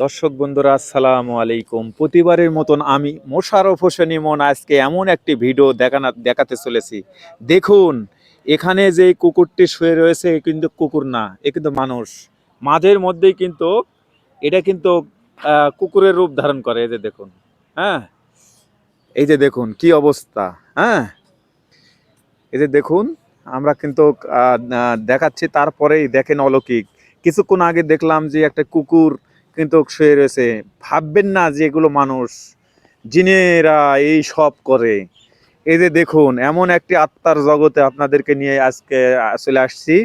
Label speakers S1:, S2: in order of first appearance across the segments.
S1: দর্শক বন্ধুরা আসসালামু আলাইকুম। প্রতিবারের মতন আমি মোশাররফ হোসেন ইমন আজকে এমন একটি ভিডিও দেখাতে চলেছি। দেখুন, এখানে যে কুকুরটি শুয়ে রয়েছে এ কিন্তু কুকুর না, এ কিন্তু মানুষ। মাঝের মধ্যেই কিন্তু এটা কিন্তু কুকুরের রূপ ধারণ করে। এই যে দেখুন, হ্যাঁ, এই যে দেখুন কি অবস্থা। হ্যাঁ, এই যে দেখুন, আমরা কিন্তু দেখাচ্ছি, তারপরেই দেখেন অলৌকিক। কিছুক্ষণ আগে দেখলাম যে একটা কুকুর কিন্তু শুয়ে রয়েছে। ভাববেন না যে এগুলো মানুষ, জিনেরা এই সব করে। এই যে দেখুন, এমন একটি আত্মার জগতে আপনাদেরকে নিয়ে আজকে চলে আসছি।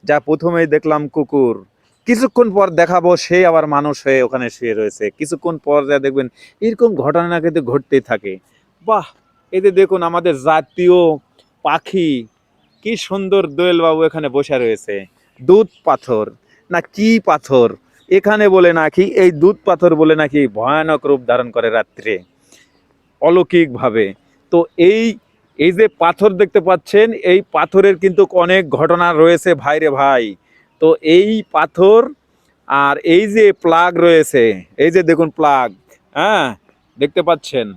S1: যা প্রথমেই দেখলাম কুকুর, কিছুক্ষণ পর দেখাবো সে আবার মানুষ হয়ে ওখানে শুয়ে রয়েছে। কিছুক্ষণ পর যা দেখবেন এরকম ঘটনা কিন্তু ঘটতেই থাকে। বাহ! এই যে দেখুন আমাদের জাতীয় পাখি, কি সুন্দর দোয়েল বাবু এখানে বসে রয়েছে। দুধ পাথর না কি পাথর, এখানে বলে নাকি এই দুধ পাথর বলে নাকি ভয়ানক রূপ ধারণ করে রাত্রে অলৌকিক ভাবে। তো এই এই যে পাথর দেখতে পাচ্ছেন, এই পাথরের কিন্তু অনেক ঘটনা রয়েছে ভাইরে ভাই। তো এই পাথর আর এই যে প্লাগ রয়েছে, এই যে দেখুন প্লাগ, হ্যাঁ, দেখতে পাচ্ছেন,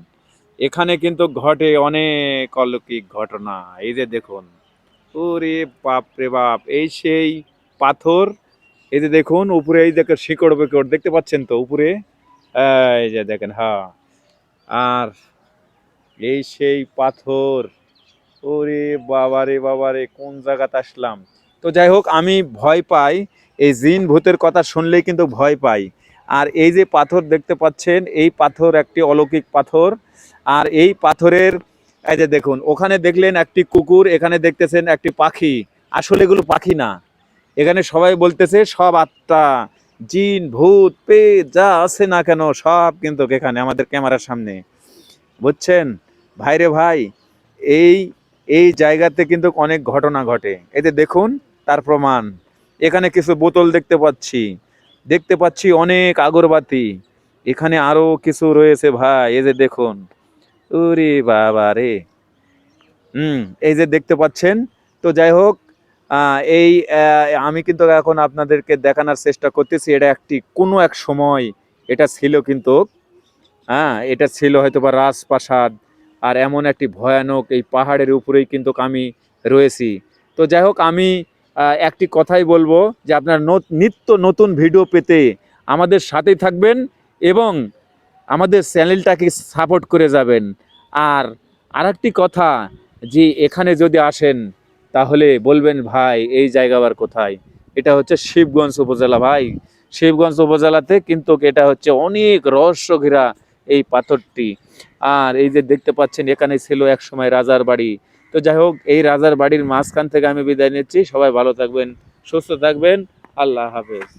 S1: এখানে কিন্তু ঘটে অনেক অলৌকিক ঘটনা। এই যে দেখুন, ওরে বাপ রে বাপ, এই সেই পাথর। এই যে দেখুন উপরে, এই দেখেন শিকড় বিকড় দেখতে পাচ্ছেন তো উপরে, এই যে দেখেন, হ্যাঁ। আর এই সেই পাথর, ওরে বাবারে বাবারে, কোন জায়গাতে আসলাম। তো যাই হোক, আমি ভয় পাই, এই জিন ভূতের কথা শুনলেই কিন্তু ভয় পাই। আর এই যে পাথর দেখতে পাচ্ছেন, এই পাথর একটি অলৌকিক পাথর। আর এই পাথরের, এই যে দেখুন, ওখানে দেখলেন একটি কুকুর, এখানে দেখতেছেন একটি পাখি। আসলে এগুলো পাখি না, এখানে সবাই বলতেছে সব আত্মা, জিন ভূত পেট যা আছে না কেন সব কিন্তু এখানে আমাদের ক্যামেরার সামনে, বুঝছেন ভাইরে ভাই। এই এই জায়গাতে কিন্তু অনেক ঘটনা ঘটে। এই যে দেখুন, তার প্রমাণ। এখানে কিছু বোতল দেখতে পাচ্ছি অনেক আগরবাতি। এখানে আরো কিছু রয়েছে ভাই, এই যে দেখুন, ওরে বাবা রে। এই যে দেখতে পাচ্ছেন। তো যাই হোক, আমি কিন্তু এখন আপনাদেরকে দেখানোর চেষ্টা করতেছি, এটা একটি কোনো এক সময় এটা ছিল কিন্তু, হ্যাঁ, এটা ছিল হয়তো বা রাজপ্রাসাদ। আর এমন একটি ভয়ানক এই পাহাড়ের উপরেই কিন্তু আমি রয়েছি। তো যাই হোক, আমি একটি কথাই বলবো যে আপনার নিত্য নতুন ভিডিও পেতে আমাদের সাথেই থাকবেন এবং আমাদের চ্যানেলটাকে সাপোর্ট করে যাবেন। আর আরেকটি কথা, যে এখানে যদি আসেন তাহলে বলবেন ভাই এই জায়গা আবার কোথায়। এটা হচ্ছে শিবগঞ্জ উপজেলা ভাই। শিবগঞ্জ উপজেলাতে কিন্তু এটা হচ্ছে অনেক রহস্য ঘেরা এই পাথরটি। আর এই যে দেখতে পাচ্ছেন, এখানে ছিল এক সময় রাজার বাড়ি। তো যাই হোক, এই রাজার বাড়ির মাঝখান থেকে আমি বিদায় নিচ্ছি। সবাই ভালো থাকবেন, সুস্থ থাকবেন। আল্লাহ হাফেজ।